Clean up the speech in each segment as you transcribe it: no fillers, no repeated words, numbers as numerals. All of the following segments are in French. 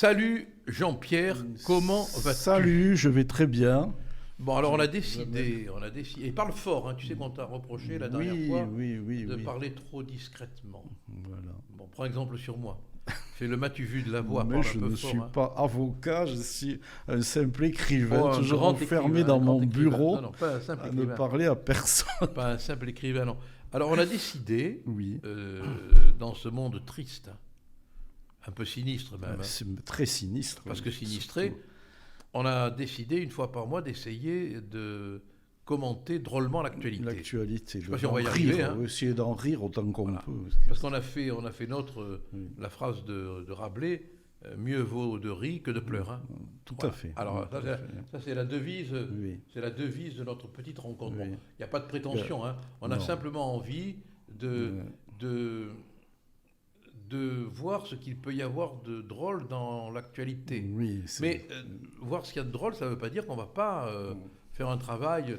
Salut Jean-Pierre, comment vas-tu? Salut, je vais très bien. Bon, alors on a décidé. Et parle fort, hein, tu sais qu'on t'a reproché la dernière fois de parler trop discrètement. Voilà. Bon, prends exemple sur moi. Fais le m'as-tu vu de la voix, Mais parle je un peu ne fort. suis pas avocat, je suis un simple écrivain, Un toujours grand enfermé écrivain, dans un grand mon écrivain. bureau, Non, pas un simple à ne écrivain. parler à personne. Pas un simple écrivain, non. Alors on a décidé, Oui. dans ce monde triste, un peu sinistre même, C'est très sinistre. parce que sinistré, surtout. on a décidé une fois par mois d'essayer de commenter drôlement l'actualité. L'actualité. Je sais pas si on va y arriver, hein. Essayer d'en rire autant qu'on Voilà. peut. Parce qu'on a fait notre, la phrase de Rabelais, mieux vaut de rire que de pleurer. Hein. Tout Voilà. à fait. Alors Tout à fait. ça c'est la devise, Oui. c'est la devise de notre petite rencontre. Oui. Bon, il n'y a pas de prétention, hein. On a non. simplement envie de voir ce qu'il peut y avoir de drôle dans l'actualité. Oui, Mais voir ce qu'il y a de drôle, ça ne veut pas dire qu'on ne va pas faire un travail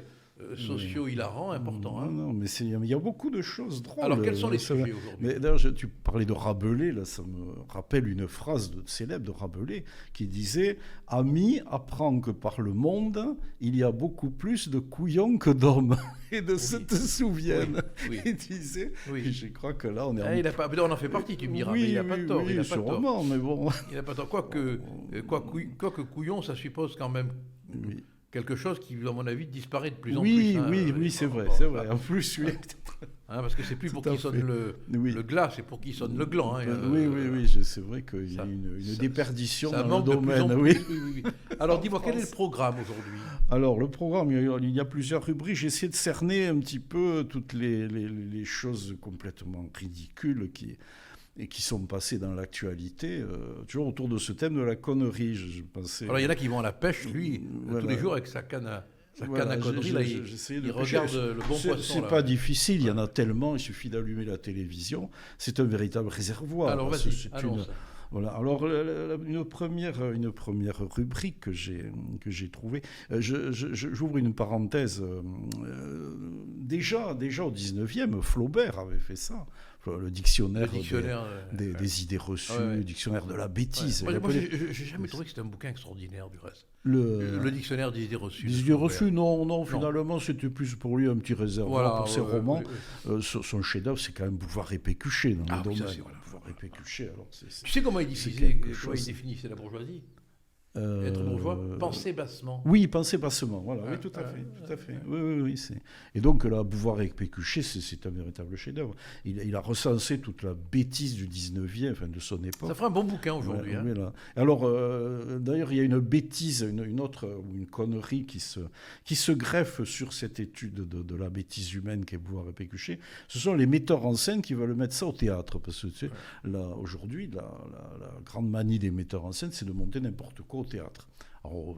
socio-hilarant important. Hein. Non, mais il y a beaucoup de choses drôles. Alors, quels sont les sujets aujourd'hui? Mais d'ailleurs, tu parlais de Rabelais, là, ça me rappelle une phrase célèbre de Rabelais qui disait « Ami, apprends que par le monde, il y a beaucoup plus de couillons que d'hommes. » Et de ça te souviennent. Oui. Il disait, Oui. et je crois que là, on est on en fait partie, tu me diras, mais il n'a pas tort. Oui, il n'a pas tort. sûrement, mais bon. Il n'a pas tort. Quoique couillon, ça suppose quand même Oui. quelque chose qui, à mon avis, disparaît de plus en plus. Oui, c'est vrai, c'est vrai. En plus, oui. Hein, parce que c'est plus pour Tout à qui sonne fait. le glas, c'est pour qui sonne le gland. Hein, Oui, c'est vrai qu'il y a une déperdition ça dans le manque de plus domaine. en Oui. plus. Oui. Alors, dis-moi, quel est le programme aujourd'hui? Alors, le programme, il y a plusieurs rubriques. J'essaie de cerner un petit peu toutes les choses complètement ridicules qui sont passées dans l'actualité, toujours autour de ce thème de la connerie. Je pensais. Alors, il y en a qui vont à la pêche, lui, tous les jours avec sa canne à conneries. Là, il regarde le bon poisson. C'est pas difficile, il y en a tellement, il suffit d'allumer la télévision. C'est un véritable réservoir. Alors, vas-y, annonce. Voilà. Alors, une première rubrique que j'ai trouvée, j'ouvre une parenthèse. Déjà au 19e, Flaubert avait fait ça. Le dictionnaire des idées reçues, le dictionnaire de la bêtise. Ouais. Moi, j'ai jamais trouvé que c'était un bouquin extraordinaire, du reste. Le dictionnaire des idées reçues. Des idées reçues, non, finalement, c'était plus pour lui un petit réservoir pour ses romans. Son chef-d'œuvre, c'est quand même Bouvard et Pécuchet dans le domaine. Bouvard et Pécuchet, alors tu sais comment il définissait la bourgeoisie? Être bourgeois, penser bassement. Oui, penser bassement, voilà, oui, tout à fait. Oui, et donc là, Bouvard et Pécuchet, c'est un véritable chef-d'œuvre. Il a recensé toute la bêtise du 19e, enfin de son époque. Ça ferait un bon bouquin aujourd'hui. Ouais, hein. Alors, d'ailleurs, il y a une bêtise, une connerie qui se greffe sur cette étude de la bêtise humaine qu'est Bouvard et Pécuchet. Ce sont les metteurs en scène qui veulent mettre ça au théâtre, parce que tu sais, là, aujourd'hui, la grande manie des metteurs en scène, c'est de monter n'importe quoi au théâtre. Alors,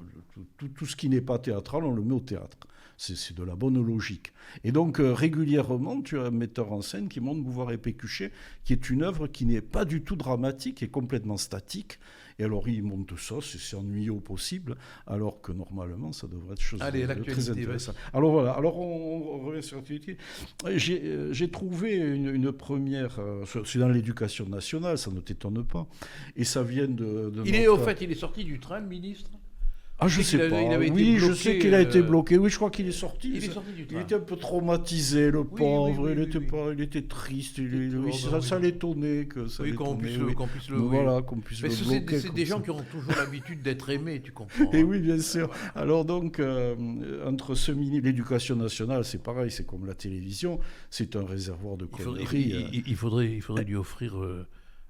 tout ce qui n'est pas théâtral, on le met au théâtre. C'est de la bonne logique. Et donc, régulièrement, tu as un metteur en scène qui monte Bouvard et Pécuchet, qui est une œuvre qui n'est pas du tout dramatique, qui est complètement statique. Et alors, il monte ça, c'est ennuyeux au possible, alors que normalement, ça devrait être chose de très intéressant. Alors voilà, on revient sur l'actualité. J'ai trouvé une première, c'est dans l'éducation nationale, ça ne t'étonne pas, et ça vient de il est sorti du train, le ministre? Je sais pas. Je sais qu'il a été bloqué. Oui, je crois qu'il est sorti. Il est sorti du train. Il était un peu traumatisé, le pauvre. Il était triste. Ça l'étonnait que ça. Qu'on puisse le bloquer. C'est des gens qui ont toujours l'habitude d'être aimés, tu comprends. Et oui, bien sûr. Alors donc, entre l'éducation nationale, c'est pareil, c'est comme la télévision, c'est un réservoir de conneries. Il faudrait lui offrir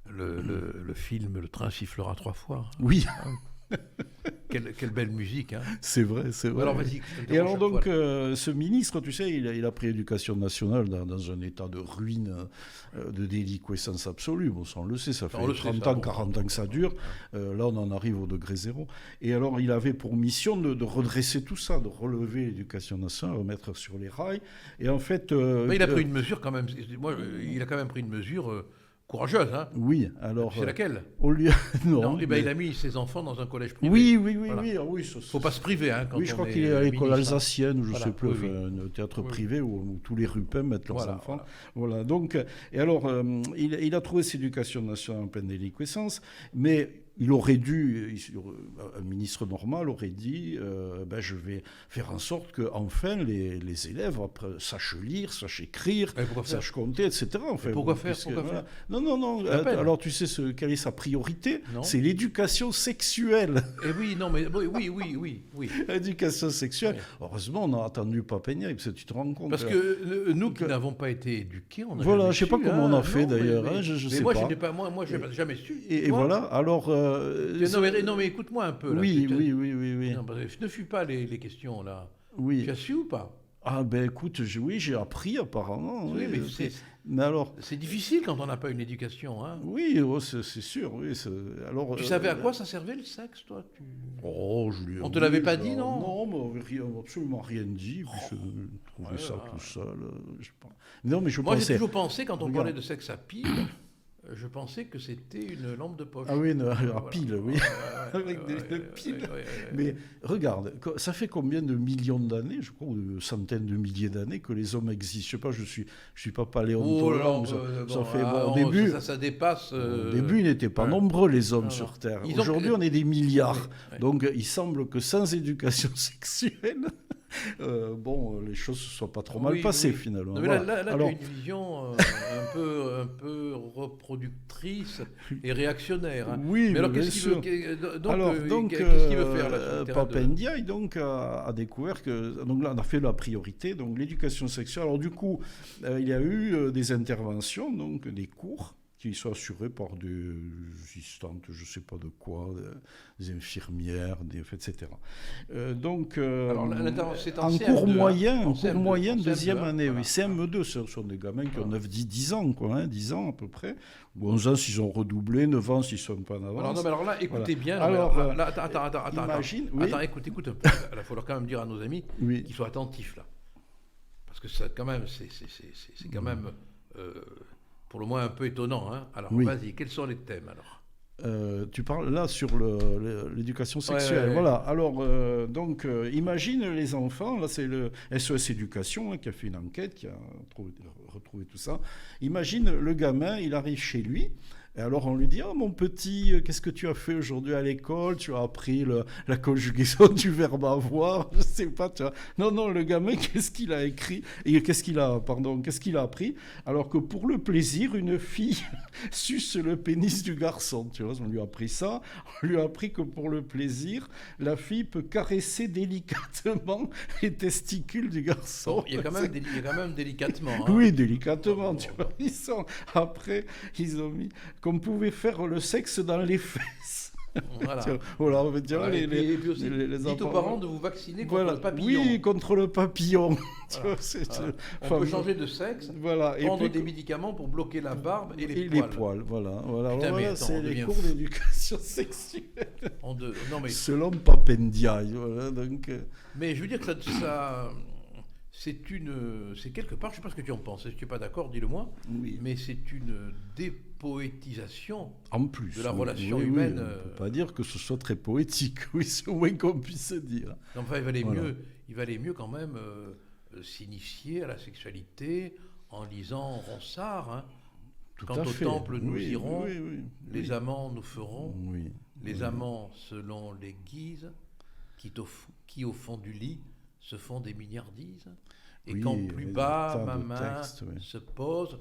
le film Le train sifflera 3 fois. Oui. Quelle belle musique, hein. C'est vrai. Alors vas-y. Et alors donc, ce ministre, tu sais, il a pris l'éducation nationale dans un état de ruine, de déliquescence absolue. Bon, ça on le sait, ça fait 30 ans, 40 ans que ça dure. Là, on en arrive au degré zéro. Et alors, il avait pour mission de redresser tout ça, de relever l'éducation nationale, remettre sur les rails. Et en fait... il a pris une mesure quand même. Il a quand même pris une mesure... courageuse, hein. Oui, alors... C'est laquelle? Au lieu... Non, il a mis ses enfants dans un collège privé. Oui. Faut pas se priver, hein. Je crois qu'il est à l'école alsacienne, ou je ne sais plus, un théâtre privé où tous les rupins mettent leurs enfants. Donc, et alors, il a trouvé cette éducation nationale en pleine déliquescence, mais il aurait dû, un ministre normal aurait dit je vais faire en sorte que enfin les élèves sachent lire, sachent écrire, sachent compter, etc. Enfin, pourquoi faire Non. Alors tu sais quelle est sa priorité? C'est l'éducation sexuelle. Et oui, non, mais oui. L'éducation sexuelle. Oui. Heureusement, on a attendu Papendiaï, parce que tu te rends compte. Parce que nous qui n'avons pas été éduqués, on a voilà, jamais je sais pas comment on a fait d'ailleurs. Je sais pas. Moi, je n'ai jamais su. Et voilà. Alors. Non, mais écoute-moi un peu. Là, oui. Non, ne fuis pas les questions là. Oui. Tu as su ou pas? Ah ben écoute, j'ai appris apparemment. Oui, mais alors. C'est difficile quand on n'a pas une éducation, hein. Oui, c'est sûr. Oui, alors. Tu savais à quoi ça servait le sexe, toi? On te l'avait pas dit, non? Non, mais absolument rien dit. Je trouvais ça tout seul. Non, mais moi, j'ai toujours pensé quand on parlait de sexe à pile. Je pensais que c'était une lampe de poche. Ah oui, à pile, oui. Avec des piles. Mais regarde, ça fait combien de millions d'années, je crois, ou de centaines de milliers d'années que les hommes existent. Je sais pas, je suis pas paléontologue. Au début, ça dépasse. Au début, ils n'étaient pas nombreux, les hommes sur Terre. Aujourd'hui, on est des milliards. Donc, il semble que sans éducation sexuelle, les choses ne se soient pas trop mal passées, finalement. Non, mais là, tu as une vision un peu reproductrice et réactionnaire. Hein. Oui, mais alors qu'est-ce qu'il veut faire là, Papendiaï a découvert que donc là on a fait la priorité, donc l'éducation sexuelle. Alors du coup, il y a eu des interventions, donc des cours qui sont assurés par des assistantes, je ne sais pas de quoi, des infirmières, etc. Alors, c'est en cours moyen, deuxième année, voilà. Oui, CM2, ce sont des gamins qui ont 10 ans, quoi, 10 ans à peu près, ou 11 ans s'ils ont redoublé, 9 ans s'ils ne sont pas en avance. Alors là, écoutez bien. Alors, attends. Imagine, attends, écoute un peu. Il va falloir quand même dire à nos amis qu'ils soient attentifs, là. Parce que ça, quand même, c'est quand même... pour le moins un peu étonnant. Hein. Alors, vas-y, quels sont les thèmes alors? Tu parles là sur l'éducation sexuelle. Voilà. Alors, imagine les enfants. Là, c'est le SOS Éducation qui a fait une enquête, qui a retrouvé tout ça. Imagine le gamin, il arrive chez lui. Et alors on lui dit « Oh mon petit, qu'est-ce que tu as fait aujourd'hui à l'école? Tu as appris la conjugaison du verbe avoir, je sais pas, tu vois. » Non, le gamin, qu'est-ce qu'il a écrit? Et qu'est-ce qu'il a appris? Alors que pour le plaisir, une fille suce le pénis du garçon, tu vois. On lui a appris ça. On lui a appris que pour le plaisir, la fille peut caresser délicatement les testicules du garçon. Bon, il y a quand même délicatement. Hein. Oui, délicatement, tu vois. Après, ils ont mis... qu'on pouvait faire le sexe dans les fesses. Voilà, on va dire et puis aussi, dites aux parents de vous vacciner contre le papillon. Oui, contre le papillon. On peut changer de sexe, prendre des médicaments pour bloquer la barbe et les poils. Voilà, c'est les cours d'éducation sexuelle. Selon Papendiaï. Mais je veux dire que ça c'est quelque part, je ne sais pas ce que tu en penses, si tu n'es pas d'accord, dis-le-moi, mais c'est une dépoétisation en plus, de la relation humaine. On ne peut pas dire que ce soit très poétique, c'est au moins qu'on puisse dire. Non, enfin, il valait mieux quand même s'initier à la sexualité en lisant Ronsard. Hein. Quand au temple nous irons, les amants nous feront, les amants selon les guises, qui au fond du lit se font des mignardises, et quand plus bas ma main se pose.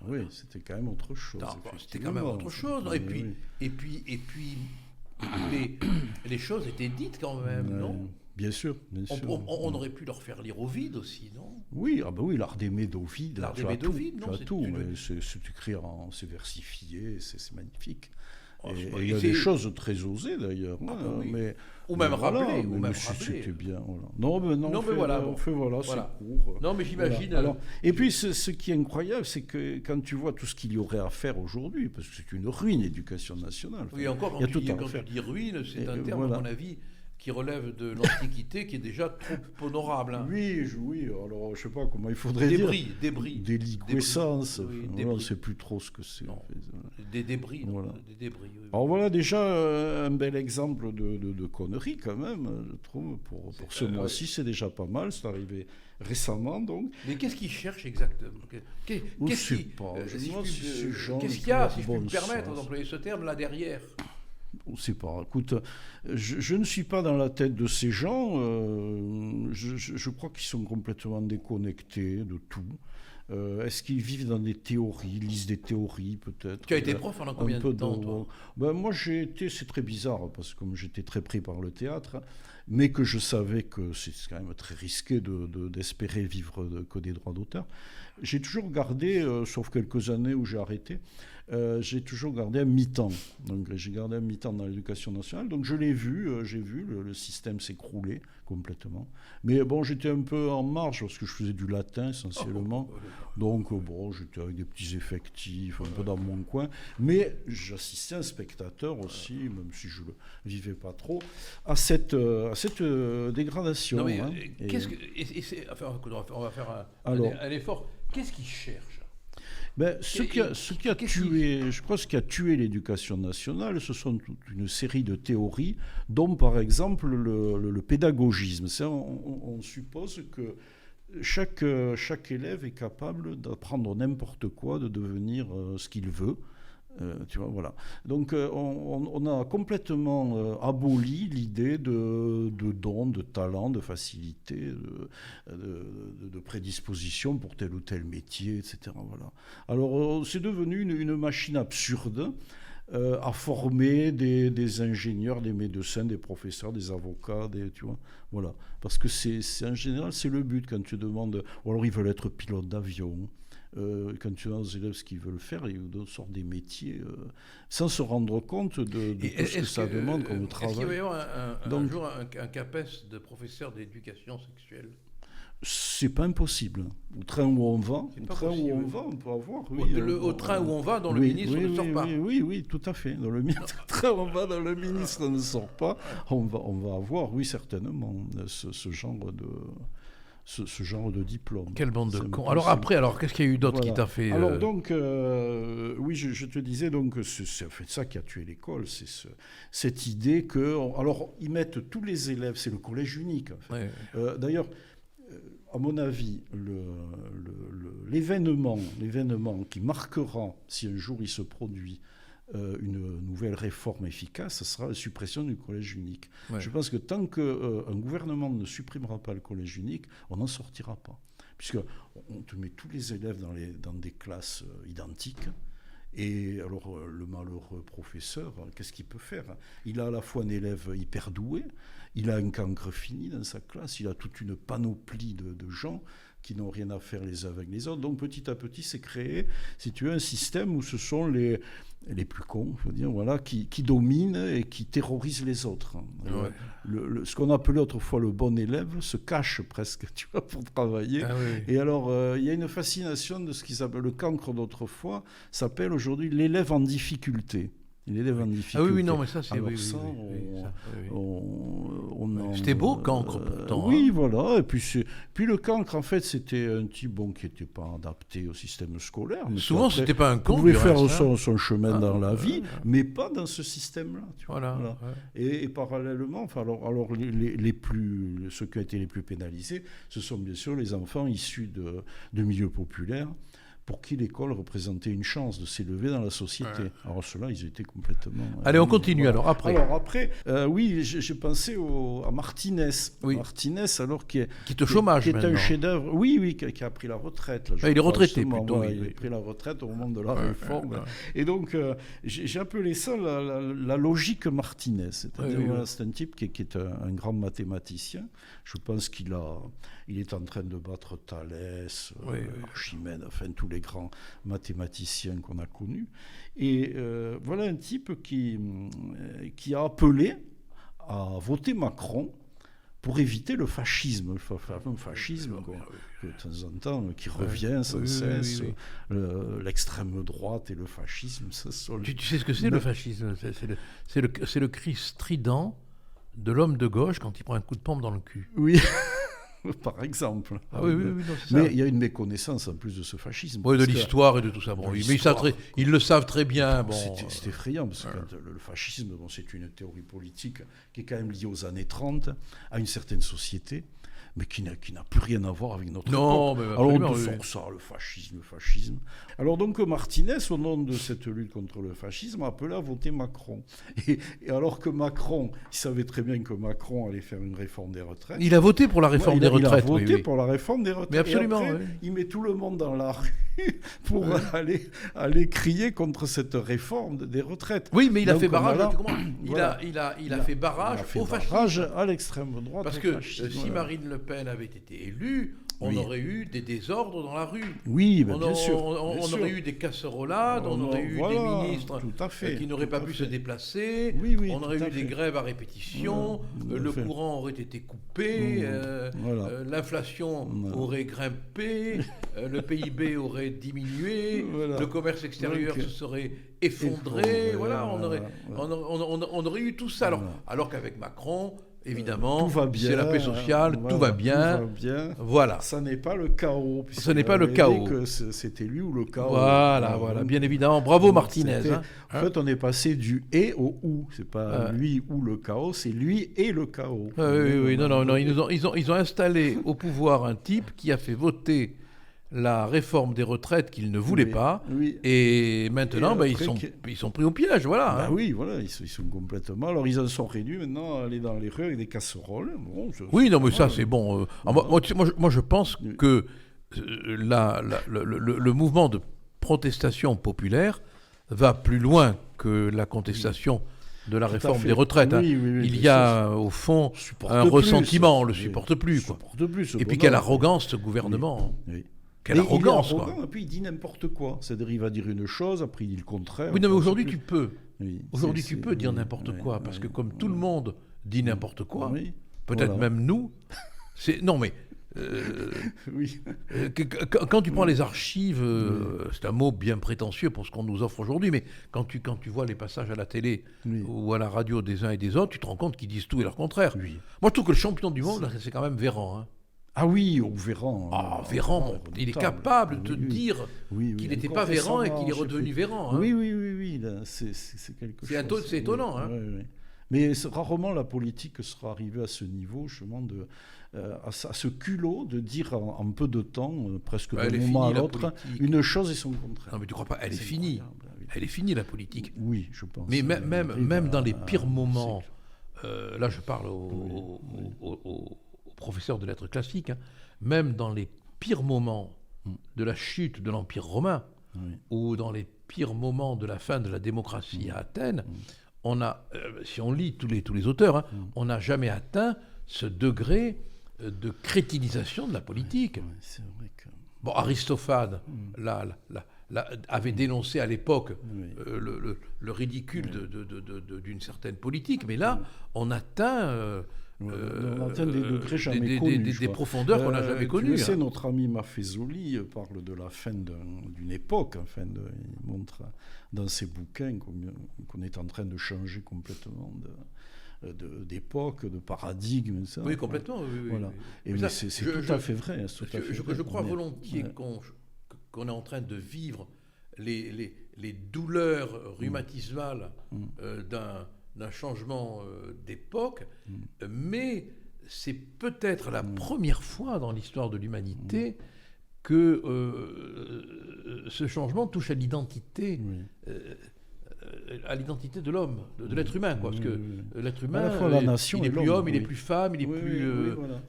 Oui, c'était quand même autre chose. C'était quand même autre chose. Et puis les choses étaient dites quand même, non? Bien sûr. On aurait pu leur faire lire Ovide aussi, non? Oui, l'art d'aimer d'Ovide. L'art d'aimer d'Ovide, non? Tu as tout, c'est écrit c'est versifié, c'est magnifique. Et il y a des choses très osées d'ailleurs. Ou même rappelées. C'était bien. Voilà. Non, mais c'est court. Non, mais j'imagine. Voilà. Alors, et puis, ce qui est incroyable, c'est que quand tu vois tout ce qu'il y aurait à faire aujourd'hui, parce que c'est une ruine, l'éducation nationale. Oui, encore, quand tu dis ruine, c'est un terme, à mon avis, qui relève de l'Antiquité, qui est déjà trop honorable. Hein. Oui, alors je sais pas comment il faudrait dire. Débris. Déliquescence. C'est plus trop ce que c'est. Des débris. Des débris. Oui. Alors voilà déjà un bel exemple de conneries quand même, je trouve. Pour ce mois-ci, c'est déjà pas mal. C'est arrivé récemment, donc. Mais qu'est-ce qu'ils cherchent exactement? Qu'est-ce qu'il y a, si je puis me permettre d'employer ce terme là derrière? On ne sait pas. Écoute, je ne suis pas dans la tête de ces gens. Je crois qu'ils sont complètement déconnectés de tout. Est-ce qu'ils vivent dans des théories, lisent des théories peut-être? Tu as été prof pendant combien de temps, toi? Moi, c'est très bizarre, parce que comme j'étais très pris par le théâtre, mais que je savais que c'est quand même très risqué d'espérer vivre que des droits d'auteur, j'ai toujours gardé, sauf quelques années où j'ai arrêté, j'ai toujours gardé un mi-temps. Donc j'ai gardé un mi-temps dans l'éducation nationale. Donc je l'ai vu, j'ai vu le système s'écrouler complètement. Mais bon, j'étais un peu en marge parce que je faisais du latin essentiellement. Donc bon, j'étais avec des petits effectifs, un peu dans mon coin. Mais j'assistais un spectateur aussi, même si je le vivais pas trop, à cette dégradation. Non, mais, on va faire un effort. Qu'est-ce qu'ils cherchent? Ce qui a tué, je crois, ce qui a tué l'éducation nationale, ce sont toute une série de théories, dont par exemple le pédagogisme. On suppose que chaque élève est capable d'apprendre n'importe quoi, de devenir ce qu'il veut. Tu vois, voilà. Donc on a complètement aboli l'idée de don, de talent, de facilité, de prédisposition pour tel ou tel métier, etc. Voilà. Alors c'est devenu une machine absurde à former des ingénieurs, des médecins, des professeurs, des avocats, tu vois, voilà. Parce que c'est en général c'est le but quand tu demandes, ou alors ils veulent être pilotes d'avion. Quand tu as aux élèves ce qu'ils veulent faire, ils sortent des métiers sans se rendre compte de ce que ça demande comme travail. Est-ce qu'il va y avoir un jour un CAPES de professeur d'éducation sexuelle? C'est pas impossible. Au train où on va, on peut avoir. Oui, au train où on va, dans le ministre ne sort pas. Oui, tout à fait. Dans le train où on va, dans le ministre ne sort pas. On va avoir, oui, certainement, ce genre de diplôme. Quelle bande de cons. Alors après, qu'est-ce qu'il y a eu d'autre qui t'a fait... Alors donc, oui, je te disais, donc, c'est en fait ça qui a tué l'école, c'est cette idée que... Alors, ils mettent tous les élèves, c'est le collège unique. En fait. Ouais. D'ailleurs, à mon avis, l'événement qui marquera, si un jour il se produit, une nouvelle réforme efficace, ce sera la suppression du collège unique. Ouais. Je pense que tant qu'un gouvernement ne supprimera pas le collège unique, on n'en sortira pas. Puisqu'on te met tous les élèves dans des classes identiques. Et alors, le malheureux professeur, qu'est-ce qu'il peut faire? Il a à la fois un élève hyper doué, il a un cancre fini dans sa classe, il a toute une panoplie de gens qui n'ont rien à faire les uns avec les autres. Donc petit à petit, c'est créé, si tu veux, un système où ce sont les plus cons, je veux dire, voilà, qui dominent et qui terrorisent les autres. Ouais. Ce qu'on appelait autrefois le bon élève se cache presque, tu vois, pour travailler. Ah, oui. Et alors, il y a une fascination de ce qu'ils appellent le cancre d'autrefois, s'appelle aujourd'hui l'élève en difficulté. L'élève en difficulté. Ah oui, non, mais ça, c'est... Alors oui, ça, c'était beau, cancre, pourtant. Oui, voilà. Et puis le cancre, en fait, c'était un type qui n'était pas adapté au système scolaire. Mais souvent, c'était pas un con. Il pouvait faire son chemin dans la vie, mais pas dans ce système-là. Tu vois, voilà. Ouais. Et parallèlement, alors ceux qui ont été les plus pénalisés, ce sont bien sûr les enfants issus de milieux populaires, pour qui l'école représentait une chance de s'élever dans la société. Ouais. Alors ceux-là, ils étaient complètement... Allez, on continue alors, après. Alors après, oui, j'ai pensé à Martinez. Oui. Martinez, alors qui est au chômage qui est un chef-d'œuvre, oui, qui a pris la retraite. Là, il est retraité plutôt. Il a pris la retraite au moment de la réforme. Ouais. Et donc, j'ai appelé ça la logique Martinez. C'est-à-dire, c'est un type qui est un grand mathématicien. Je pense qu'il est en train de battre Thalès, Archimède, enfin tous les grands mathématiciens qu'on a connus. Et voilà un type qui a appelé à voter Macron pour éviter le fascisme. Le fameux fascisme, de temps en temps, qui revient sans cesse. L'extrême droite et le fascisme. Tu sais ce que c'est le fascisme? C'est le cri strident de l'homme de gauche quand il prend un coup de pompe dans le cul. Oui. par exemple. Ah oui, non, c'est ça. Mais il y a une méconnaissance en plus de ce fascisme. Oui, de l'histoire et de tout ça. Bon, mais ils le savent très bien. Bon. C'est effrayant, parce que le fascisme, c'est une théorie politique qui est quand même liée aux années 30, à une certaine société, mais qui n'a plus rien à voir avec notre époque. Mais alors on sort ça, le fascisme. Alors donc Martinez, au nom de cette lutte contre le fascisme, a appelé à voter Macron. Et alors que Macron, il savait très bien que Macron allait faire une réforme des retraites. Il a voté pour la réforme des retraites. Il a voté pour la réforme des retraites. Mais absolument. Et après, il met tout le monde dans la rue pour aller crier contre cette réforme des retraites. Oui, mais il a fait barrage. Il a fait barrage au fascisme. À l'extrême droite. Parce que si Marine Le Pen avait été élue, on aurait eu des désordres dans la rue. Oui, bien sûr. On aurait eu des casserolades, on aurait eu des ministres qui n'auraient pas pu se déplacer, on aurait eu des grèves à répétition, le courant aurait été coupé, l'inflation aurait grimpé, le PIB aurait diminué, le commerce extérieur se serait effondré, on aurait eu tout ça. Alors qu'avec Macron... Évidemment, c'est la paix sociale, tout va bien. Voilà. Ça n'est pas le chaos. Ce n'est pas le chaos. Que c'était lui ou le chaos. Voilà, bien évidemment. Bravo Martinez. En fait, on est passé du et au ou. C'est pas lui ou le chaos, c'est lui et le chaos. Oui. Non. Ils ont installé au pouvoir un type qui a fait voter la réforme des retraites qu'ils ne voulaient pas, et maintenant ils sont pris au piège, voilà. Ils sont complètement... Alors ils en sont réduits maintenant à aller dans les rues avec des casseroles. Ça c'est bon. Moi je pense que le mouvement de protestation populaire va plus loin que la contestation de la réforme des retraites. Il y a au fond un ressentiment, on ne le supporte plus. Et puis quelle arrogance ce gouvernement. Quelle arrogance, il est arrogant, et puis il dit n'importe quoi. C'est-à-dire, il va dire une chose, après il dit le contraire. Oui, non, mais aujourd'hui, tu peux. Aujourd'hui, tu peux dire n'importe quoi, parce que comme tout le monde dit n'importe quoi, peut-être même nous, non, mais... Quand tu prends les archives, c'est un mot bien prétentieux pour ce qu'on nous offre aujourd'hui, mais quand tu vois les passages à la télé ou à la radio des uns et des autres, tu te rends compte qu'ils disent tout et leur contraire. Moi, je trouve que le champion du monde, c'est quand même Véran. Ah oui, ou Véran. Véran, il est capable de te dire qu'il n'était pas Véran et qu'il est redevenu Véran. Oui, là, c'est quelque chose. C'est étonnant. Mais rarement la politique sera arrivée à ce niveau, justement, à ce culot de dire en peu de temps, presque d'un moment à l'autre, une chose et son contraire. Non, mais tu crois pas, elle est finie. Elle est finie, la politique. Oui, je pense. Mais même dans les pires moments, là je parle aux professeurs de lettres classiques, même dans les pires moments de la chute de l'Empire romain, ou dans les pires moments de la fin de la démocratie à Athènes, on a, si on lit tous les auteurs, on n'a jamais atteint ce degré de crétinisation de la politique. C'est vrai que... Bon, Aristophane avait dénoncé à l'époque le ridicule d'une certaine politique, mais là, on atteint... on atteint des degrés jamais connus. Des profondeurs qu'on n'a jamais connues. Tu sais, notre ami Maffezoli parle de la fin d'une époque. Il montre dans ses bouquins qu'on est en train de changer complètement d'époque, de paradigme. Ça. Oui, complètement. Voilà. Et c'est tout à fait vrai. Je crois volontiers qu'on est en train de vivre les douleurs rhumatismales d'un changement d'époque, mais c'est peut-être la première fois dans l'histoire de l'humanité que ce changement touche à l'identité de l'homme, de l'être humain, parce que l'être humain, il est plus homme, il est plus femme, il est plus...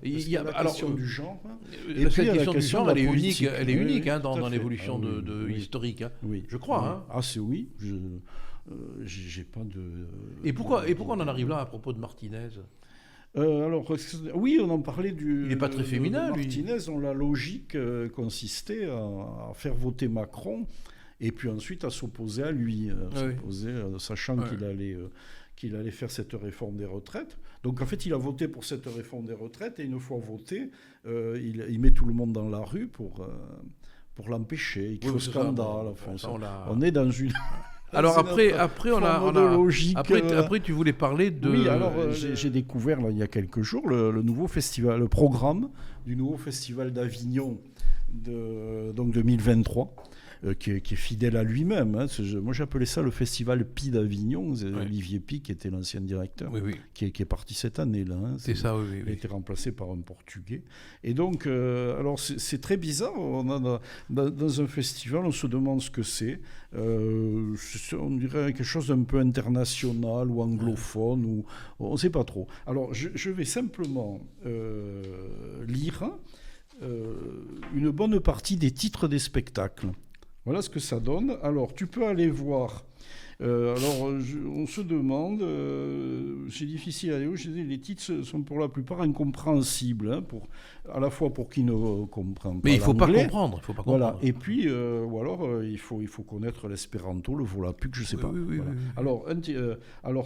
Il y a la question du genre. Et puis la question du genre, elle est unique dans l'évolution historique, je crois. Ah, c'est oui. J'ai pas de... Et pourquoi on en arrive là à propos de Martinez ? Oui, on en parlait il n'est pas très féminin, lui. Martinez, dont la logique consistait à faire voter Macron et puis ensuite à s'opposer à lui, sachant qu'il allait faire cette réforme des retraites. Donc en fait, il a voté pour cette réforme des retraites et une fois voté, il met tout le monde dans la rue pour l'empêcher. Il crée scandale. On est dans une... Alors après, après, tu voulais parler de... Oui, alors j'ai découvert là, il y a quelques jours le nouveau festival, le programme du nouveau festival d'Avignon de 2023. Qui est fidèle à lui-même. Hein. Moi, j'appelais ça le festival Pi d'Avignon. Olivier Pi, qui était l'ancien directeur, qui est parti cette année-là. Hein. C'est ça, oui. Il a été remplacé par un Portugais. Et donc, alors c'est très bizarre. Dans un festival, on se demande ce que c'est. On dirait quelque chose d'un peu international ou anglophone, ou on ne sait pas trop. Alors, je vais simplement lire une bonne partie des titres des spectacles. Voilà ce que ça donne. Alors, tu peux aller voir. On se demande, c'est difficile à lire, les titres sont pour la plupart incompréhensibles, hein, à la fois pour qui ne comprend pas. Mais il ne faut pas comprendre. Voilà. Et puis, ou alors, il faut connaître l'espéranto, le volapük, je ne sais pas. Oui. Alors,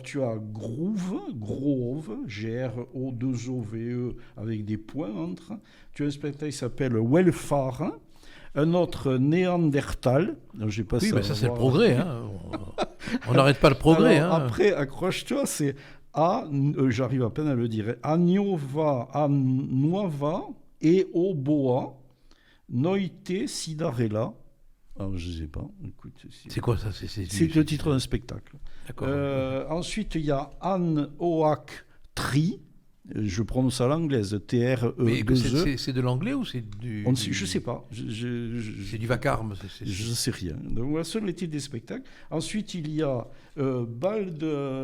tu as Grove, G-R-O-2-O-V-E, avec des points entre. Tu as un spectacle qui s'appelle Welfare. Un autre Néandertal. Oui, mais ça c'est le progrès. Hein. On n'arrête pas le progrès. Alors, après, accroche-toi, c'est j'arrive à peine à le dire. Anuava, Eoboa, Noite Sidarella. Alors, je ne sais pas. Écoute, c'est quoi ça? C'est le titre d'un spectacle. D'accord. Ensuite, il y a Anne Oak Tri. Je prononce à l'anglaise, T-R-E-2-E. Mais c'est de l'anglais ou c'est du... Je ne sais pas. C'est du vacarme. Je ne sais rien. Donc voilà, ce sont les titres des spectacles. Ensuite, il y a Baldwin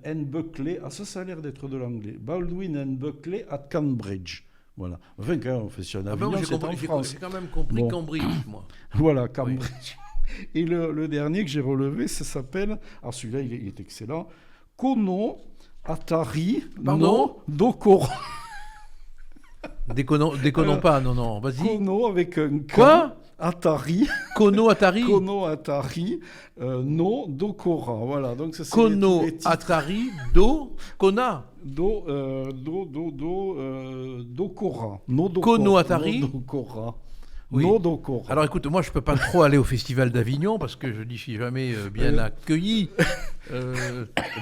and Buckley. Ah, ça a l'air d'être de l'anglais. Baldwin and Buckley at Cambridge. Voilà. Enfin, quand on fait sur un avion, c'est en France. J'ai quand même compris Cambridge, moi. Voilà, Cambridge. Oui. Et le dernier que j'ai relevé, ça s'appelle... Alors celui-là, il est excellent. Kono... Atari, pardon, Dokora. Déconnons pas, non, vas-y. Kono avec un K. Quoi? Atari. Kono Atari. No Dokora. Voilà, donc ça c'est Kono Atari, Kona. Dokora. No Dokora. Kono Atari. No Dokora. Oui. No Dokora. Alors écoute, moi je peux pas trop aller au Festival d'Avignon parce que je n'y suis jamais bien accueilli,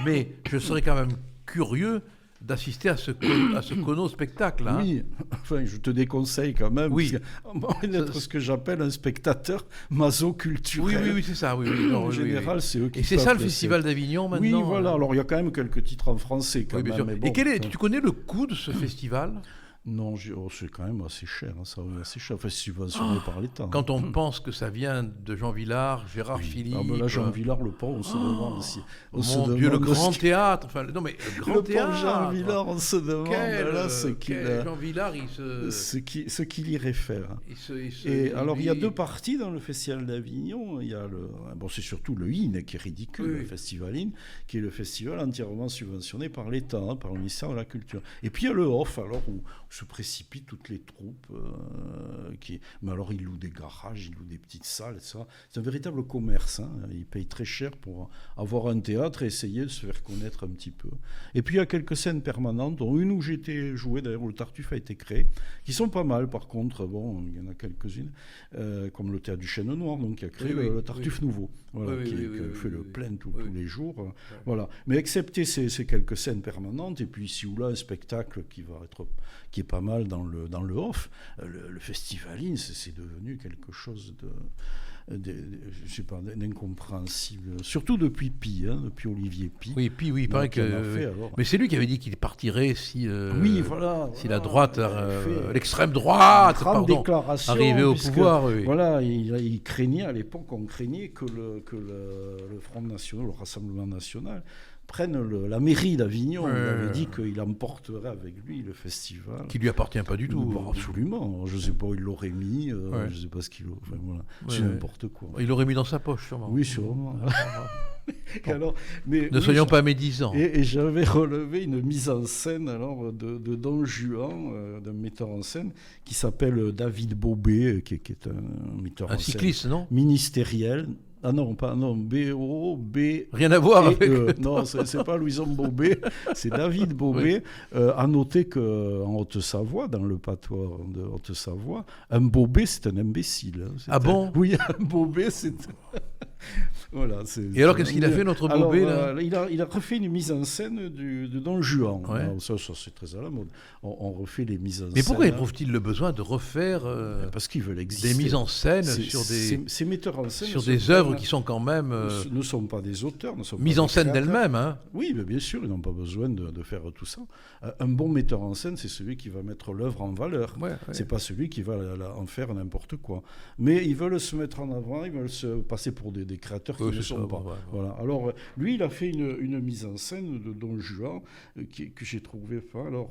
mais je serais quand même curieux d'assister à ce Kono spectacle. Hein. Oui, enfin je te déconseille quand même. Oui. D'être ce que j'appelle un spectateur maso-culturel. Oui, c'est ça. Oui, en général, c'est eux qui... Et c'est ça le Festival d'Avignon maintenant. Oui, voilà. Alors il y a quand même quelques titres en français quand même. Mais bon, et tu connais le coût de ce festival? Non, c'est quand même assez cher. Hein, ça assez cher, enfin, subventionné par l'État. Quand on pense que ça vient de Jean Villard, Gérard Philippe... Ah ben là, Jean Villard, le pont, on se demande si... Mon Dieu, le grand théâtre. Enfin, non, mais le grand théâtre. Le pont Jean Villard, on se demande Jean Villard, ce qu'il irait faire. Et alors, il y a deux parties dans le Festival d'Avignon. Il y a c'est surtout le IN qui est ridicule, le Festival IN, qui est le festival entièrement subventionné par l'État, hein, par le ministère de la Culture. Et puis il y a le OFF, alors, où se précipitent toutes les troupes. Mais alors, ils louent des garages, ils louent des petites salles, etc. C'est un véritable commerce. Hein. Ils payent très cher pour avoir un théâtre et essayer de se faire connaître un petit peu. Et puis, il y a quelques scènes permanentes, dont une où j'ai été joué, d'ailleurs, où le Tartuffe a été créé, qui sont pas mal, par contre. Bon, il y en a quelques-unes, comme le Théâtre du Chêne Noir, donc, qui a créé le Tartuffe nouveau, voilà, qui fait le plein tous les jours. Voilà. Mais excepté ces quelques scènes permanentes, et puis ici ou là, un spectacle qui est pas mal dans le off, le Festival IN, c'est devenu quelque chose je sais pas, d'incompréhensible. Surtout depuis Pi, hein, depuis Olivier Pi. Oui, Pi, il paraît que... Mais c'est lui qui avait dit qu'il partirait si la droite, l'extrême droite, arrivait au pouvoir. Oui. Voilà, il craignait, à l'époque, on craignait que le Front National, le Rassemblement National, prenne la mairie d'Avignon. Il avait dit qu'il emporterait avec lui le festival. Qui lui appartient pas du tout. Absolument. Je ne sais pas où il l'aurait mis. Je ne sais pas ce qu'il aurait. Enfin, voilà. C'est n'importe quoi. Il l'aurait mis dans sa poche, sûrement. Oui, sûrement. Bon. Alors, soyons pas médisants. Et j'avais relevé une mise en scène de Don Juan, d'un metteur en scène, qui s'appelle David Bobet, qui est un metteur en scène. Un cycliste, non? Ministériel. Ah non, B-O-B... Rien à voir avec... Non, c'est pas Louison Bobet, c'est David Bobet. Oui. À noter qu'en Haute-Savoie, dans le patois de Haute-Savoie, un Bobet, c'est un imbécile. Hein. Bon? Oui, un Bobet, c'est... Voilà, et alors, qu'est-ce qu'il a fait, notre Bobé, là il a refait une mise en scène de Don Juan. Ouais. Alors, ça, c'est très à la mode. On refait les mises en scène. Mais pourquoi éprouve-t-il le besoin de refaire parce qu'ils veulent exister. des mises en scène ces metteurs en scène sur des œuvres qui sont quand même ne sont pas des auteurs, ne sont mises pas en des scène créateurs. d'elles-mêmes. Hein. Oui, mais bien sûr, ils n'ont pas besoin de faire tout ça. Un bon metteur en scène, c'est celui qui va mettre l'œuvre en valeur. Ouais. C'est pas celui qui va en faire n'importe quoi. Mais ils veulent se mettre en avant, ils veulent se passer pour des créateurs qui ne sont pas. Ouais. Voilà. Alors, lui, il a fait une mise en scène de Don Juan que j'ai trouvé fin. Alors,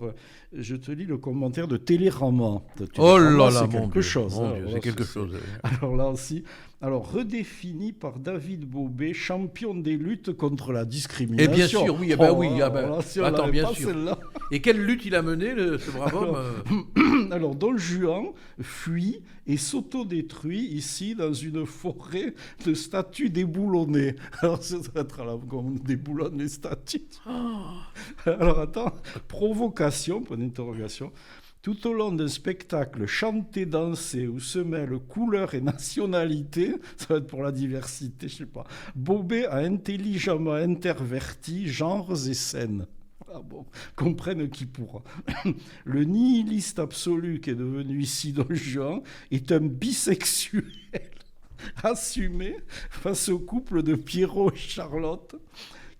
je te lis le commentaire de Télérama. Oh là là, c'est mon quelque Dieu, chose. mon Hein. Dieu, Voilà, c'est quelque chose. Alors là aussi, redéfini par David Bobé, champion des luttes contre la discrimination. Et bien sûr, oui, Voilà, si on attends, l'avait bien pas sûr. celle-là. Et quelle lutte il a menée, ce brave homme Alors, Don Juan fuit et s'autodétruit ici dans une forêt de statues déboulonnées. Alors, ça doit être à la comme on déboulonne les statues. Alors, attends, provocation, point d'interrogation. Tout au long d'un spectacle chanté, dansé, où se mêlent couleurs et nationalités, ça va être pour la diversité, je sais pas, Bobé a intelligemment interverti genres et scènes. Ah bon, comprenne qui pourra. Le nihiliste absolu qui est devenu ici Don Juan est un bisexuel assumé face au couple de Pierrot et Charlotte,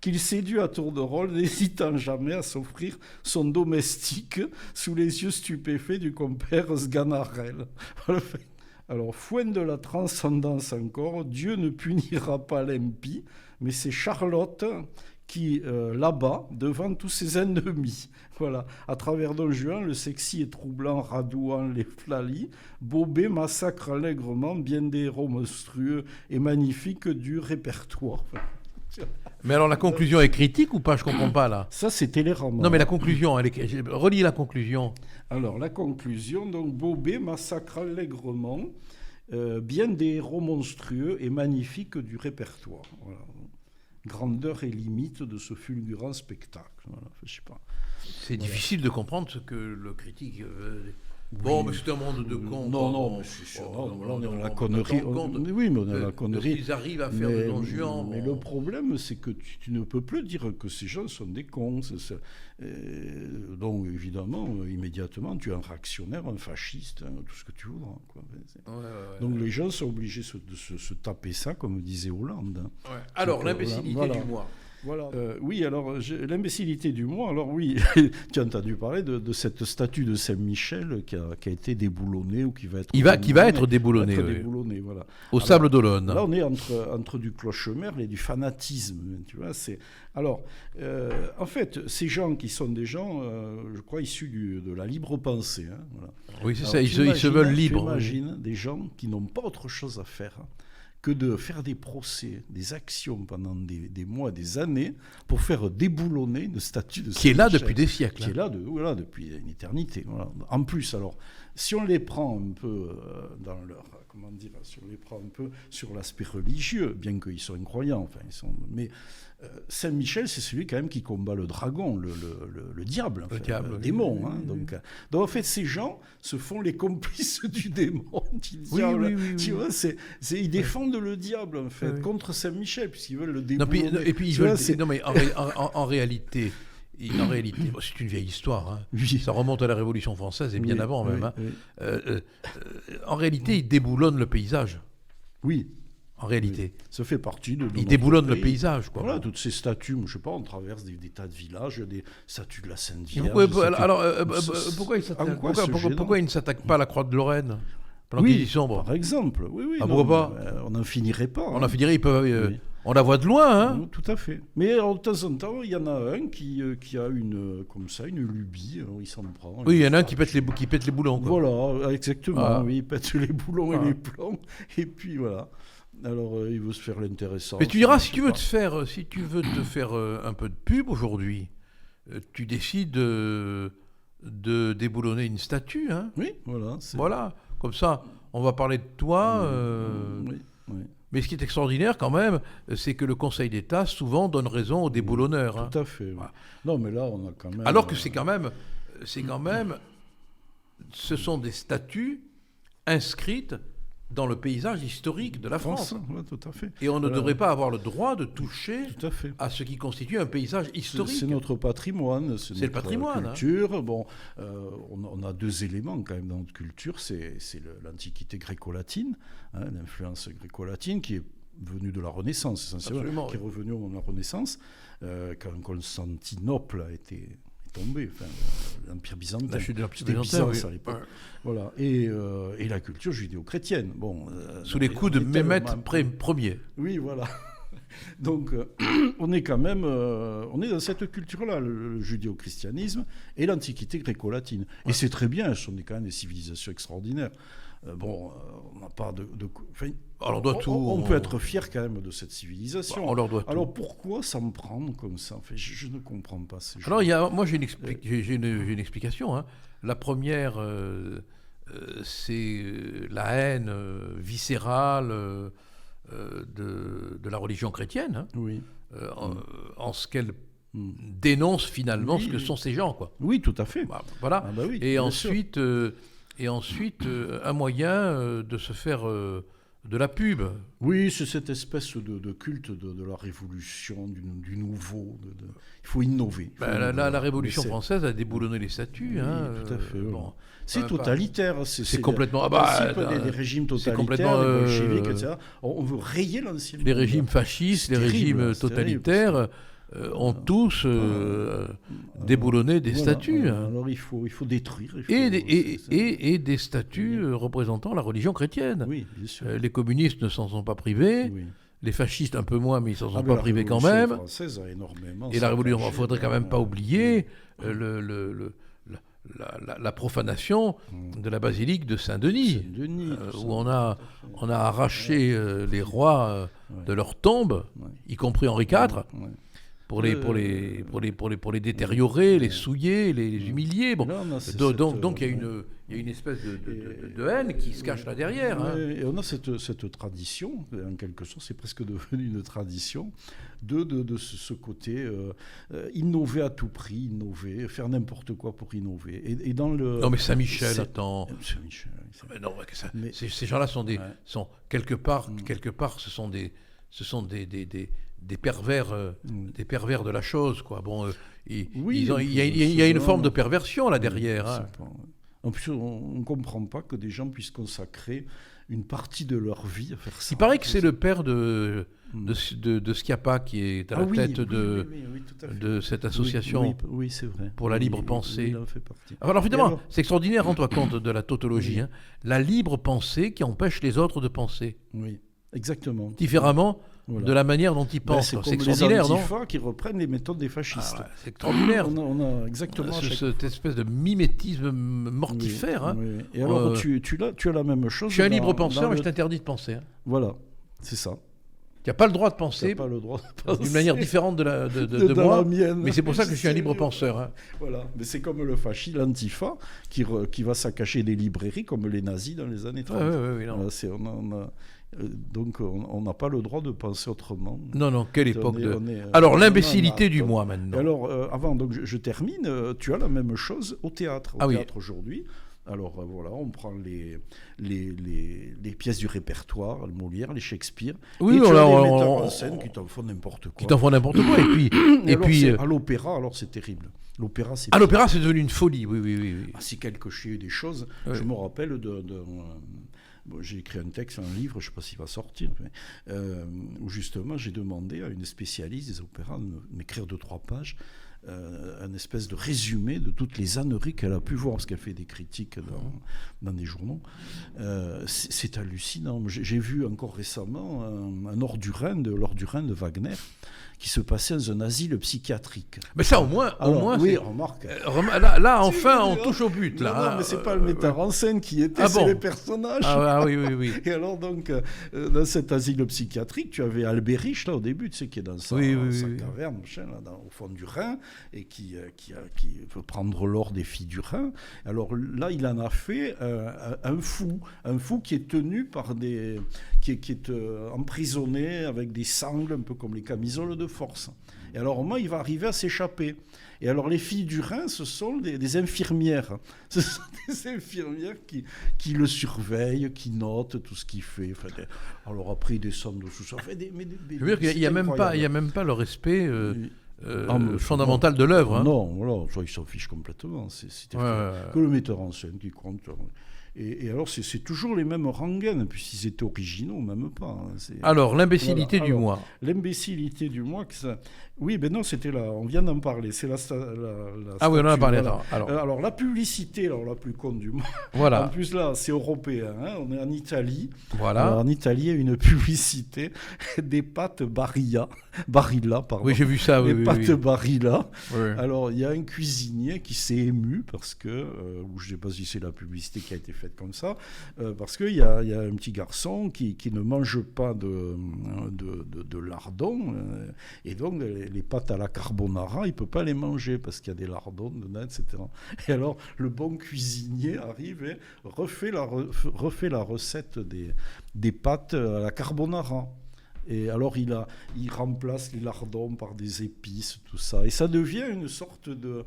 qu'il séduit à tour de rôle, n'hésitant jamais à s'offrir son domestique sous les yeux stupéfaits du compère Sganarelle. Alors, foin de la transcendance encore, Dieu ne punira pas l'impie, mais c'est Charlotte qui l'abat devant tous ses ennemis. Voilà. À travers Don Juan, le sexy et troublant radouant les flalis, Bobé massacre allègrement bien des héros monstrueux et magnifiques du répertoire. Mais alors, la conclusion est critique ou pas? Je comprends pas, là. Ça, c'est Télérama. Non, mais la conclusion, relis la conclusion. Alors, la conclusion, donc, Bobé massacre allègrement bien des héros monstrueux et magnifiques du répertoire. Voilà. Grandeur et limite de ce fulgurant spectacle. Voilà, je sais pas. C'est difficile de comprendre ce que le critique... Bon, mais c'est un monde de cons. Non, mais c'est sûr. Là, on est dans la connerie. Oui, mais on est dans la connerie. Ils arrivent à faire de Don Juan. Mais le problème, c'est que tu ne peux plus dire que ces gens sont des cons. Donc, évidemment, immédiatement, tu es un réactionnaire, un fasciste, tout ce que tu voudras. Quoi. Donc, les gens sont obligés de se taper ça, comme disait Hollande. Ouais. Alors, l'imbécilité du mois. Voilà. Oui, alors l'imbécilité du mois. Alors oui, tu as entendu parler de cette statue de Saint-Michel qui a été déboulonnée ou qui va être déboulonnée. Voilà. Au Sable d'Olonne. Là, on est entre du clochemerle et du fanatisme. Tu vois, en fait, ces gens qui sont des gens, je crois, issus de la libre pensée. Hein, voilà. Oui, c'est ça. Ils se veulent libres. Imagine des gens qui n'ont pas autre chose à faire que de faire des procès, des actions pendant des mois, des années, pour faire déboulonner une statue de Saint-Michel. Qui est là depuis des siècles. Qui est là depuis une éternité. Voilà. En plus, alors, si on les prend un peu dans leur... Comment dire, si on les prend un peu sur l'aspect religieux, bien qu'ils soient incroyants, mais Saint-Michel, c'est celui quand même qui combat le dragon, le diable, le démon. Hein, donc, en fait, ces gens se font les complices du démon, du diable. Oui. Tu vois, ils défendent le diable, en fait, contre Saint-Michel, puisqu'ils veulent le déboulonner. Et puis ils veulent... Non, mais en réalité... c'est une vieille histoire. Hein. Oui. Ça remonte à la Révolution française et bien avant même. Hein. Oui. En réalité, ils déboulonnent le paysage. Oui. En réalité. Ça fait partie de... Ils déboulonnent le paysage, quoi. Voilà, toutes ces statues, je ne sais pas, on traverse des tas de villages, des statues de la Sainte Vierge. Pourquoi ils ne s'attaquent pas à la Croix de Lorraine pendant qu'ils y sont, par exemple. Oui. Pourquoi pas on n'en finirait pas. On en finirait, ils peuvent... On la voit de loin, hein. Tout à fait. Mais alors, de temps en temps, il y en a un qui a une lubie, alors il s'en prend. Oui, il y en a un qui pète les boulons, quoi. Voilà, exactement, oui, il pète les boulons et les plombs, et puis voilà. Alors, il veut se faire l'intéressant. Mais tu diras, si tu veux te faire un peu de pub aujourd'hui, tu décides de déboulonner une statue, hein. Oui, voilà. Voilà, comme ça, on va parler de toi. Oui. Mais ce qui est extraordinaire quand même, c'est que le Conseil d'État souvent donne raison aux déboulonneurs. Tout à fait. Voilà. Non, mais là, on a quand même... Alors que c'est quand même, ce sont des statues inscrites dans le paysage historique de la France. Ouais, tout à fait. Et on ne devrait pas avoir le droit de toucher tout à fait. à ce qui constitue un paysage historique. C'est notre patrimoine, c'est le patrimoine, culture. Bon, on a deux éléments quand même dans notre culture, c'est l'Antiquité gréco-latine, l'influence gréco-latine qui est venue de la Renaissance essentiellement, qui est revenue au moment de la Renaissance, quand Constantinople a été tombé, l'Empire byzantin. La chute de l'Empire byzantin, à l'époque. Voilà. Et la culture judéo-chrétienne. Bon, sous les coups de Mehmet Ier. Oui, voilà. Donc, on est quand même on est dans cette culture-là, le judéo-christianisme et l'Antiquité gréco-latine. Ouais. Et c'est très bien, ce sont quand même des civilisations extraordinaires. On n'a pas on peut être fier quand même de cette civilisation. On leur doit tout. Alors pourquoi s'en prendre comme ça? Je ne comprends pas ces choses. Alors moi j'ai une explication. La première, c'est la haine viscérale de la religion chrétienne. Oui. En ce qu'elle dénonce finalement ce que sont ces gens, quoi. Oui, tout à fait. Voilà. Ah bah oui, et ensuite, un moyen de se faire de la pub. Oui, c'est cette espèce de culte de la révolution, du nouveau. Il faut innover. La Révolution française a déboulonné les statues. Oui, tout à fait. C'est totalitaire. C'est complètement... les régimes totalitaires, les bolcheviques, etc. On veut rayer l'ancien. Les régimes fascistes, les régimes totalitaires ont tous déboulonné des statues. Alors il faut détruire. Et des statues représentant la religion chrétienne. Oui, bien sûr. Les communistes ne s'en sont pas privés. Oui. Les fascistes un peu moins, mais ils s'en sont pas privés quand même. La Révolution française a énormément. Et la Révolution, il ne faudrait quand même pas oublier la profanation de la basilique de Saint-Denis, où on a arraché les rois de leur tombe, y compris Henri IV. Pour les détériorer, les souiller, les humilier. Bon. Donc il y a une espèce de haine qui se cache là derrière. Et on a cette tradition, en quelque sorte, c'est presque devenu une tradition, de ce côté innover à tout prix, innover, faire n'importe quoi pour innover. Et dans le... Non mais Saint-Michel, attends. Saint-Michel, ces gens-là sont quelque part, ce sont des pervers de la chose, quoi. Bon, il y a une forme de perversion là derrière. En plus, on ne comprend pas que des gens puissent consacrer une partie de leur vie à faire ça. Il paraît que c'est le père de Schiappa qui est à la tête de cette association c'est vrai. Pour la libre pensée. Il en fait partie. Alors évidemment, c'est extraordinaire, rends-toi compte de la tautologie. La libre pensée qui empêche les autres de penser. Oui, exactement. Différemment de la manière dont ils pensent. C'est extraordinaire, non ? Qui reprennent les méthodes des fascistes. C'est extraordinaire. On a exactement cette espèce de mimétisme mortifère. Oui. Et alors, tu as la même chose. Je suis un libre penseur, mais je t'interdis de penser. Voilà, c'est ça. Tu n'as pas le droit de penser d'une manière différente de moi, mienne. Mais c'est pour ça que je suis un libre penseur. Voilà, mais c'est comme le fascisme, l'antifa, qui va saccager des librairies comme les nazis dans les années 30. Donc on n'a pas le droit de penser autrement. Non, quelle époque Alors l'imbécilité du mois maintenant. Alors avant, donc je termine, tu as la même chose au théâtre. Au théâtre aujourd'hui. Alors voilà, on prend les pièces du répertoire, le Molière, les Shakespeare, et tu as les metteurs en scène qui t'en font n'importe quoi. Et puis à l'opéra, alors c'est terrible. L'opéra, c'est devenu une folie, oui. C'est quelque chose, des choses. Je me rappelle j'ai écrit un texte, un livre, je ne sais pas s'il va sortir, où justement j'ai demandé à une spécialiste des opéras de m'écrire 2-3 pages, un espèce de résumé de toutes les âneries qu'elle a pu voir, parce qu'elle fait des critiques dans des journaux. C'est hallucinant. J'ai vu encore récemment un Hors du Rhin de Wagner, qui se passait dans un asile psychiatrique. Mais ça, au moins oui, remarque. Là, enfin, on touche au but. Là, non, mais c'est pas le metteur en scène qui était, c'est les personnages. Oui. Et alors, donc, dans cet asile psychiatrique, tu avais Albéric, là, au début, tu sais, qui est dans sa caverne, machin, là, au fond du Rhin, et qui veut prendre l'or des filles du Rhin. Alors là, il en a fait un fou qui est tenu par qui est emprisonné avec des sangles, un peu comme les camisoles de de force. Et alors, au moment, il va arriver à s'échapper. Et alors, les filles du Rhin, ce sont des infirmières. Ce sont des infirmières qui le surveillent, qui notent tout ce qu'il fait. Enfin, alors après, ils descendent dessous ça. Enfin, je veux dire qu'il n'y a même pas le respect fondamental de l'œuvre. Hein. Non, voilà, ils s'en fichent complètement. C'était que le metteur en scène qui compte. Et alors, c'est toujours les mêmes rengaines, puisqu'ils étaient originaux, même pas. Hein. Alors, l'imbécilité du mois. L'imbécilité du mois, oui, ben non, c'était là, on vient d'en parler. C'est la ah oui, on en a parlé. Voilà. Alors, la publicité, la plus conne du mois. Voilà. En plus, là, c'est européen. Hein. On est en Italie. Voilà. Alors, en Italie, il y a une publicité des pâtes Barilla, pardon. Oui, j'ai vu ça. Les pâtes Barilla. Oui. Alors, il y a un cuisinier qui s'est ému parce que, ou je ne sais pas si c'est la publicité qui a été faite comme ça, parce qu'il y a un petit garçon qui ne mange pas de lardons, et donc les pâtes à la carbonara, il ne peut pas les manger parce qu'il y a des lardons dedans, etc. Et alors, le bon cuisinier arrive et refait la recette des pâtes à la carbonara. Et alors, il remplace les lardons par des épices, tout ça. Et ça devient une sorte de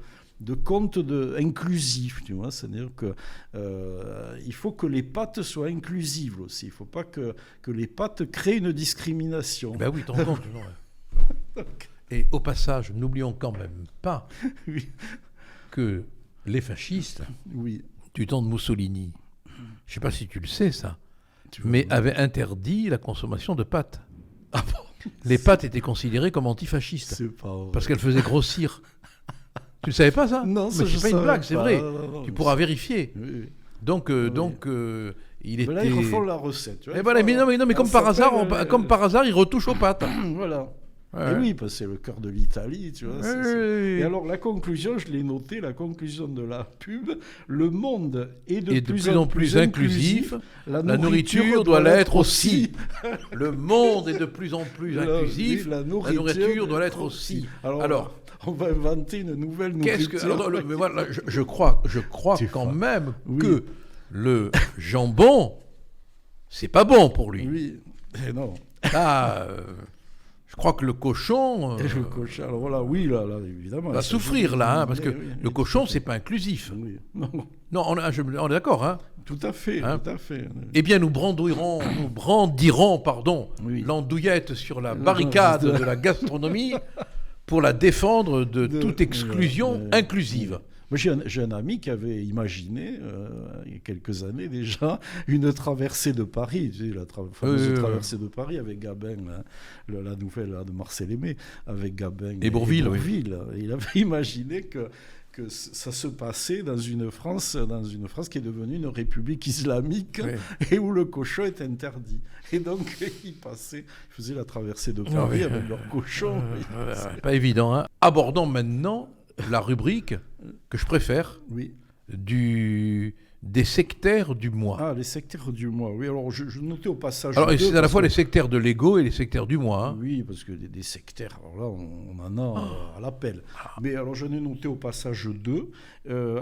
conte inclusif, tu vois. C'est-à-dire qu'il faut que les pâtes soient inclusives aussi. Il ne faut pas que les pâtes créent une discrimination. Ben oui, t'en compte. Et au passage, n'oublions quand même pas que les fascistes, du temps de Mussolini, je ne sais pas si tu le sais ça, mais avaient interdit la consommation de pâtes. Ah bon ? Les pâtes étaient considérées comme antifascistes. C'est pas vrai. Parce qu'elles faisaient grossir. Tu ne savais pas ça ? Non, mais c'est pas une blague, c'est vrai. Non, tu pourras vérifier. Oui. Donc, il était... Là, ils refont la recette. Tu vois, mais comme par hasard, ils retouchent aux pâtes. Voilà. Ouais. Et oui, parce que c'est le cœur de l'Italie, tu vois. Oui. Et alors, la conclusion, je l'ai noté, la conclusion de la pub, le monde est de plus en plus inclusif. La nourriture doit l'être aussi. Le monde est de plus en plus inclusif. La nourriture doit l'être aussi. Alors, on va inventer une nouvelle nourriture. Mais voilà, je crois quand même que le jambon, c'est pas bon pour lui. Oui, et non. Je crois que le cochon... le cochon, alors voilà, là, évidemment. Va souffrir, là, parce que le cochon, c'est pas inclusif. Oui. Non, on est d'accord, hein. Tout à fait, tout à fait. Eh bien, nous brandirons, l'andouillette sur la barricade de la gastronomie pour la défendre de toute exclusion inclusive. Moi, j'ai un ami qui avait imaginé, il y a quelques années déjà, une traversée de Paris, tu sais, la fameuse traversée de Paris avec Gabin, la nouvelle de Marcel Aimé, avec Gabin et Bourvil. Il avait imaginé que ça se passait dans une France qui est devenue une république islamique et où le cochon est interdit. Et donc, ils faisaient la traversée de Paris avec leur cochon. C'est pas évident, hein. Abordons maintenant la rubrique que je préfère des sectaires du mois. Ah, les sectaires du mois, oui. Alors, je notais au passage... Alors, c'est à la fois les sectaires de l'ego et les sectaires du mois. Hein. Oui, parce que des sectaires, alors là, on en a à l'appel. Mais alors, j'en ai noté au passage 2.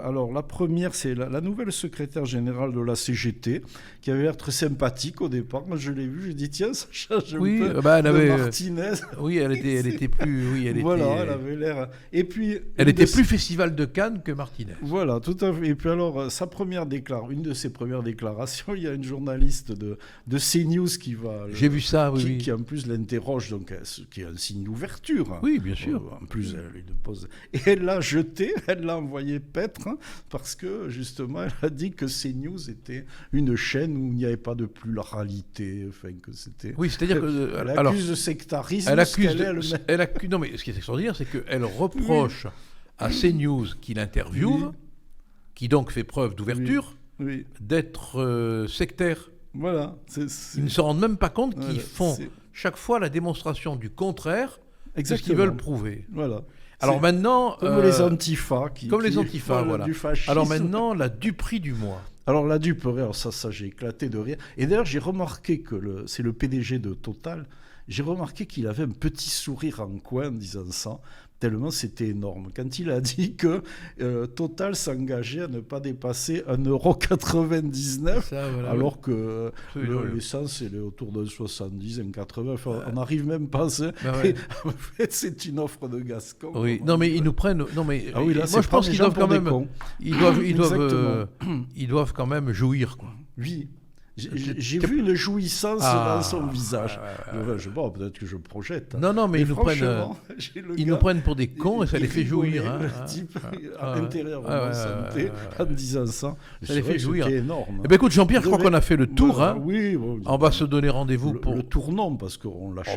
Alors, la première, c'est la nouvelle secrétaire générale de la CGT, qui avait l'air très sympathique au départ. Moi, je l'ai vue, j'ai dit, tiens, ça change un peu de Martinez. Oui, elle était plus... Oui, elle avait l'air... Et puis... Elle était plus Festival de Cannes que Martinez. Voilà, tout à fait. Et puis alors, une de ses premières déclarations, il y a une journaliste de CNews qui va... J'ai vu ça, qui en plus l'interroge, donc qui est un signe d'ouverture. Oui, bien sûr. En plus, elle lui pose... Et elle l'a jeté, elle l'a envoyé paître, parce que, justement, elle a dit que CNews était une chaîne où il n'y avait pas de pluralité, enfin, que c'était... Oui, c'est-à-dire que... Elle accuse de sectarisme. Non, mais ce qui est extraordinaire, c'est qu'elle reproche à CNews qui l'interviewe, qui donc fait preuve d'ouverture, d'être sectaire. Voilà. Ils ne se rendent même pas compte qu'ils font chaque fois la démonstration du contraire de ce qu'ils veulent prouver. Voilà. Alors maintenant... Comme les antifas. Voilà. Du fascisme. Alors maintenant, la duperie du mois. Alors la duperie, alors ça j'ai éclaté de rire. Et d'ailleurs, j'ai remarqué que c'est le PDG de Total. J'ai remarqué qu'il avait un petit sourire en coin en disant ça, tellement c'était énorme. Quand il a dit que Total s'engageait à ne pas dépasser 1,99 €, alors que l'essence est autour de 70, 80, enfin, on n'arrive même pas à ça. En fait, c'est une offre de Gascon. Oui, non mais ils nous prennent... Non, mais, ah oui, là, moi je pense qu'ils doivent quand même... Ils doivent quand même jouir, quoi. Oui. J'ai vu une jouissance dans son visage. Je sais pas, peut-être que je projette. Non, mais ils nous prennent pour des cons et ça les fait jouir. Le type intérieurement santé en disant ça. Ça les fait jouir. C'est énorme. Eh ben écoute, Jean-Pierre, je crois qu'on a fait le tour. Voilà, oui, on va se donner rendez-vous pour... Le tournant, parce qu'on lâche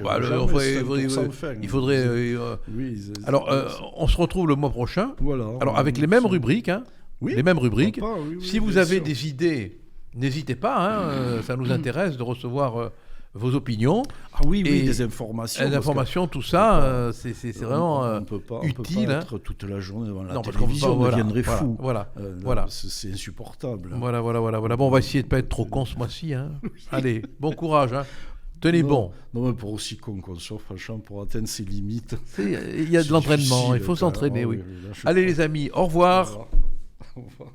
il faudrait... Alors, on se retrouve le mois prochain. Voilà. Alors, avec les mêmes rubriques. Les mêmes rubriques. Si vous avez des idées... N'hésitez pas, ça nous intéresse de recevoir vos opinions. Ah oui, des informations. Des informations, tout ça, c'est vraiment utile. On peut pas être toute la journée devant la télévision, on deviendrait fou. Voilà. C'est insupportable. Voilà. Bon, on va essayer de ne pas être trop con ce mois-ci. Allez, bon courage. Tenez bon. Non, mais pour aussi con qu'on soit, franchement, pour atteindre ses limites. Il y a de l'entraînement, il faut s'entraîner, oui. Allez les amis, au revoir. Au revoir.